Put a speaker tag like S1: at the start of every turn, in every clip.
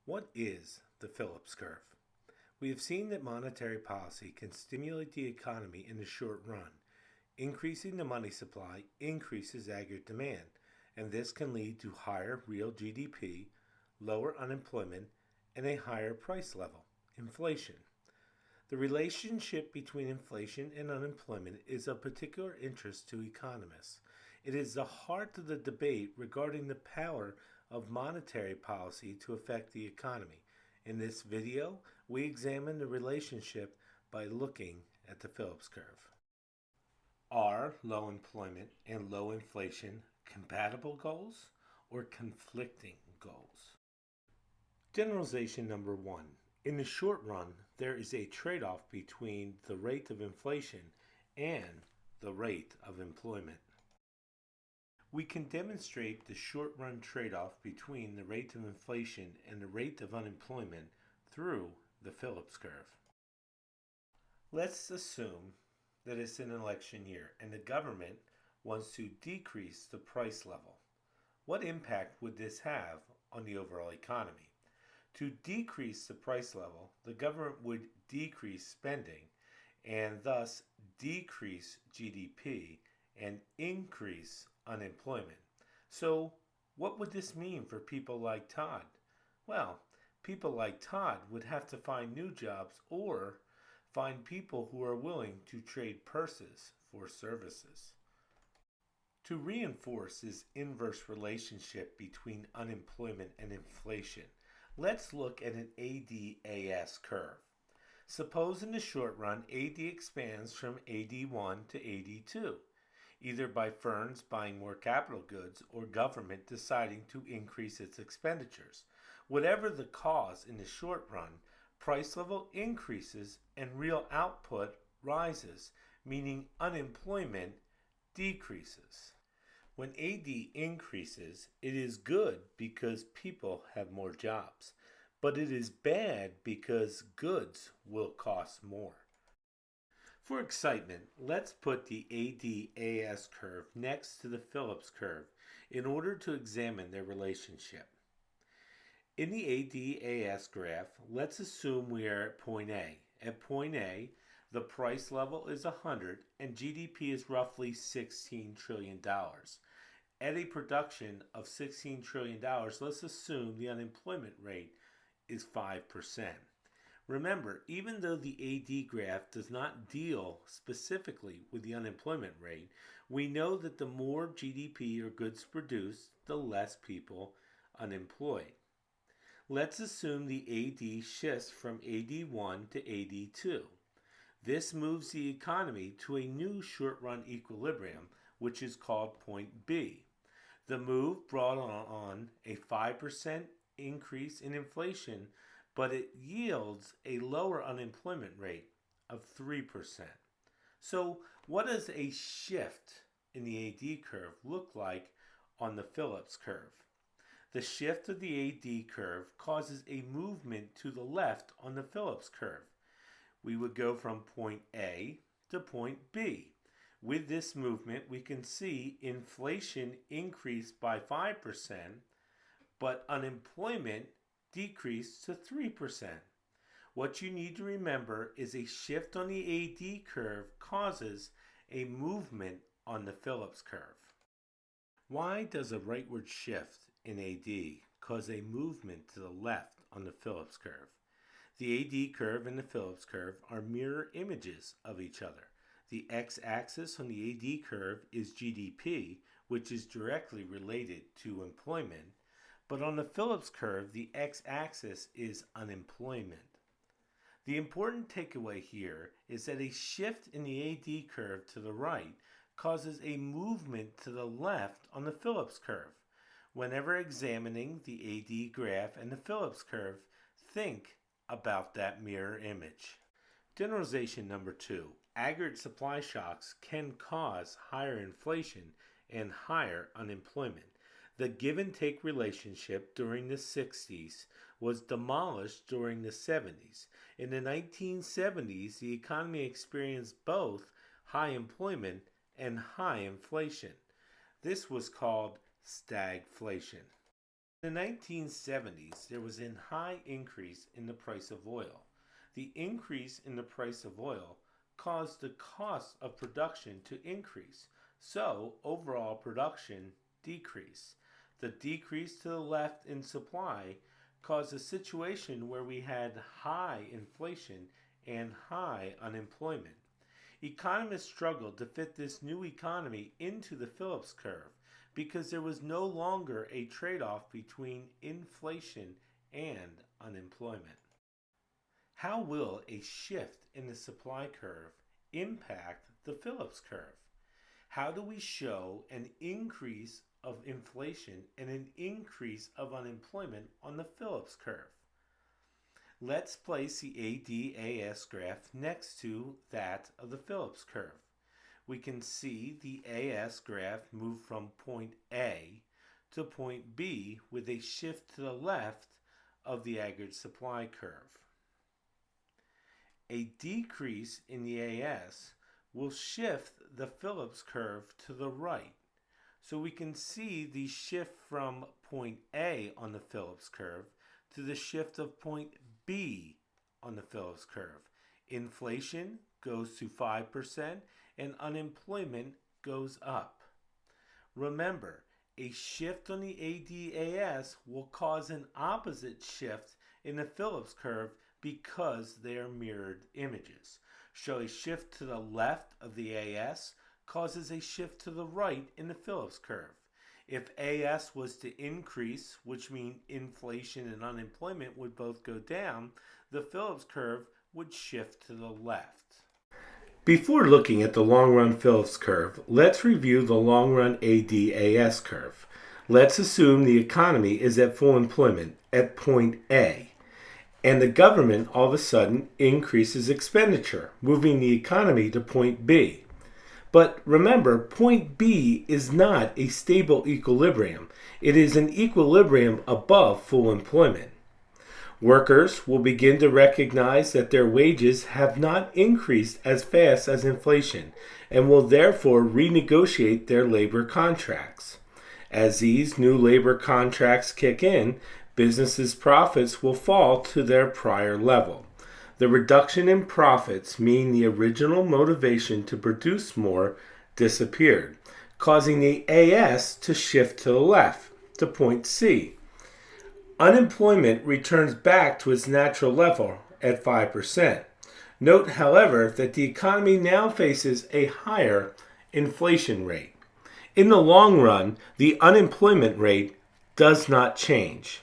S1: What is the Phillips curve? We have seen that monetary policy can stimulate the economy in the short run. Increasing the money supply increases aggregate demand, and this can lead to higher real GDP, lower unemployment, and a higher price level, inflation. The relationship between inflation and unemployment is of particular interest to economists. It is the heart of the debate regarding the power of monetary policy to affect the economy. In this video, we examine the relationship by looking at the Phillips curve. Are low employment and low inflation compatible goals or conflicting goals? Generalization number one. In the short run, there is a trade-off between the rate of inflation and the rate of employment. We can demonstrate the short-run trade-off between the rate of inflation and the rate of unemployment through the Phillips curve. Let's assume that it's an election year and the government wants to decrease the price level. What impact would this have on the overall economy? To decrease the price level, the government would decrease spending and thus decrease GDP and increase unemployment. So, what would this mean for people like Todd? Well, people like Todd would have to find new jobs or find people who are willing to trade purses for services. To reinforce this inverse relationship between unemployment and inflation, let's look at an ADAS curve. Suppose in the short run, AD expands from AD1 to AD2, either by firms buying more capital goods or government deciding to increase its expenditures. Whatever the cause in the short run, price level increases and real output rises, meaning unemployment decreases. When AD increases, it is good because people have more jobs, but it is bad because goods will cost more. For excitement, let's put the ADAS curve next to the Phillips curve in order to examine their relationship. In the ADAS graph, let's assume we are at point A. At point A, the price level is 100 and GDP is roughly $16 trillion. At a production of $16 trillion, let's assume the unemployment rate is 5%. Remember, even though the AD graph does not deal specifically with the unemployment rate, we know that the more GDP or goods produced, the less people unemployed. Let's assume the AD shifts from AD1 to AD2. This moves the economy to a new short-run equilibrium, which is called point B. The move brought on a 5% increase in inflation, but it yields a lower unemployment rate of 3%. So what does a shift in the AD curve look like on the Phillips curve? The shift of the AD curve causes a movement to the left on the Phillips curve. We would go from point A to point B. With this movement, we can see inflation increased by 5%, but unemployment decreased to 3%. What you need to remember is a shift on the AD curve causes a movement on the Phillips curve. Why does a rightward shift in AD cause a movement to the left on the Phillips curve? The AD curve and the Phillips curve are mirror images of each other. The x-axis on the AD curve is GDP, which is directly related to employment, but on the Phillips curve, the x-axis is unemployment. The important takeaway here is that a shift in the AD curve to the right causes a movement to the left on the Phillips curve. Whenever examining the AD graph and the Phillips curve, think about that mirror image. Generalization number two. Aggregate supply shocks can cause higher inflation and higher unemployment. The give-and-take relationship during the 60s was demolished during the 70s. In the 1970s, the economy experienced both high employment and high inflation. This was called stagflation. In the 1970s, there was a high increase in the price of oil. The increase in the price of oil caused the cost of production to increase, so overall production decreased. The decrease to the left in supply caused a situation where we had high inflation and high unemployment. Economists struggled to fit this new economy into the Phillips curve because there was no longer a trade off between inflation and unemployment. How will a shift in the supply curve impact the Phillips curve? How do we show an increase of inflation and an increase of unemployment on the Phillips curve? Let's place the ADAS graph next to that of the Phillips curve. We can see the AS graph move from point A to point B with a shift to the left of the aggregate supply curve. A decrease in the AS will shift the Phillips curve to the right. So we can see the shift from point A on the Phillips curve to the shift of point B on the Phillips curve. Inflation goes to 5% and unemployment goes up. Remember, a shift on the ADAS will cause an opposite shift in the Phillips curve because they are mirrored images. So a shift to the left of the AS causes a shift to the right in the Phillips curve. If AS was to increase, which means inflation and unemployment would both go down, the Phillips curve would shift to the left. Before looking at the long-run Phillips curve, let's review the long-run ADAS curve. Let's assume the economy is at full employment at point A, and the government all of a sudden increases expenditure, moving the economy to point B. But remember, point B is not a stable equilibrium. It is an equilibrium above full employment. Workers will begin to recognize that their wages have not increased as fast as inflation and will therefore renegotiate their labor contracts. As these new labor contracts kick in, businesses' profits will fall to their prior level. The reduction in profits mean the original motivation to produce more disappeared, causing the AS to shift to the left, to point C. Unemployment returns back to its natural level at 5%. Note, however, that the economy now faces a higher inflation rate. In the long run, the unemployment rate does not change.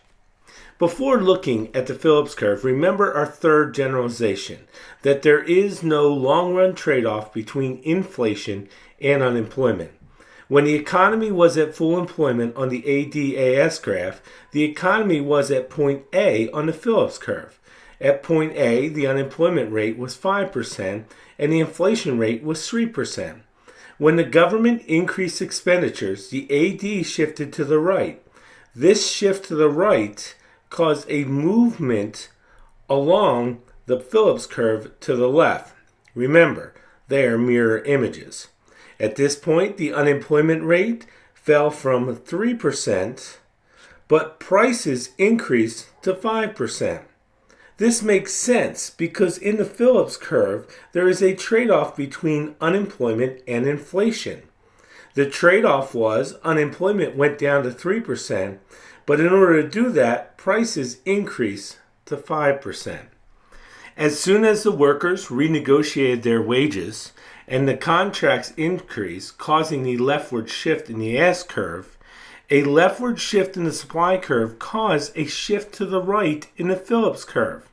S1: Before looking at the Phillips curve, remember our third generalization, that there is no long-run trade-off between inflation and unemployment. When the economy was at full employment on the ADAS graph, the economy was at point A on the Phillips curve. At point A, the unemployment rate was 5% and the inflation rate was 3%. When the government increased expenditures, the AD shifted to the right. This shift to the right caused a movement along the Phillips curve to the left. Remember, they are mirror images. At this point, the unemployment rate fell from 3%, but prices increased to 5%. This makes sense because in the Phillips curve, there is a trade-off between unemployment and inflation. The trade-off was unemployment went down to 3%, but in order to do that, prices increased to 5%. As soon as the workers renegotiated their wages and the contracts increased, causing the leftward shift in the S curve, a leftward shift in the supply curve caused a shift to the right in the Phillips curve.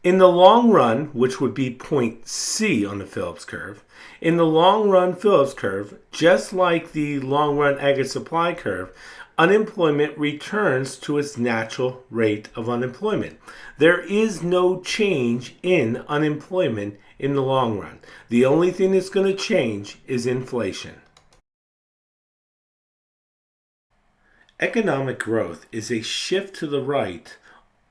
S1: In the long run, which would be point C on the Phillips curve, in the long run Phillips curve, just like the long run aggregate supply curve, unemployment returns to its natural rate of unemployment. There is no change in unemployment in the long run. The only thing that's going to change is inflation. Economic growth is a shift to the right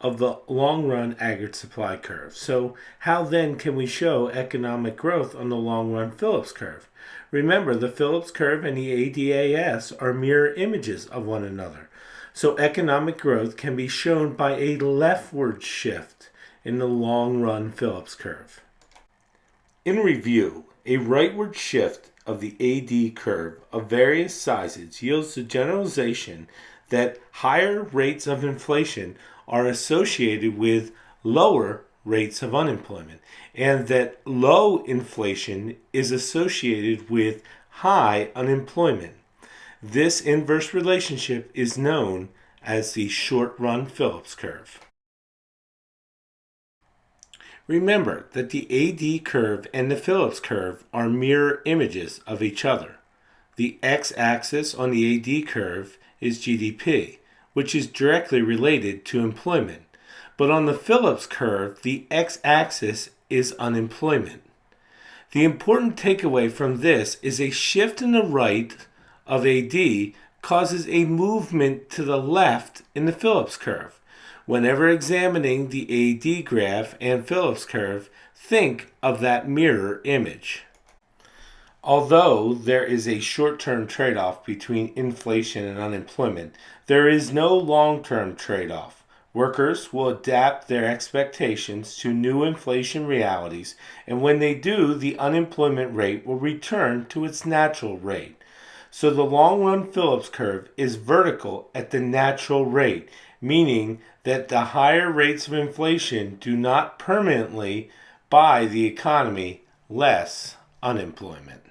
S1: of the long-run aggregate supply curve. So how then can we show economic growth on the long-run Phillips curve? Remember, the Phillips curve and the ADAS are mirror images of one another. So economic growth can be shown by a leftward shift in the long run Phillips curve. In review, a rightward shift of the AD curve of various sizes yields the generalization that higher rates of inflation are associated with lower rates of unemployment, and that low inflation is associated with high unemployment. This inverse relationship is known as the short-run Phillips curve. Remember that the AD curve and the Phillips curve are mirror images of each other. The x-axis on the AD curve is GDP, which is directly related to employment. But on the Phillips curve, the x-axis is unemployment. The important takeaway from this is a shift in the right of AD causes a movement to the left in the Phillips curve. Whenever examining the AD graph and Phillips curve, think of that mirror image. Although there is a short-term trade-off between inflation and unemployment, there is no long-term trade-off. Workers will adapt their expectations to new inflation realities, and when they do, the unemployment rate will return to its natural rate. So the long-run Phillips curve is vertical at the natural rate, meaning that the higher rates of inflation do not permanently buy the economy less unemployment.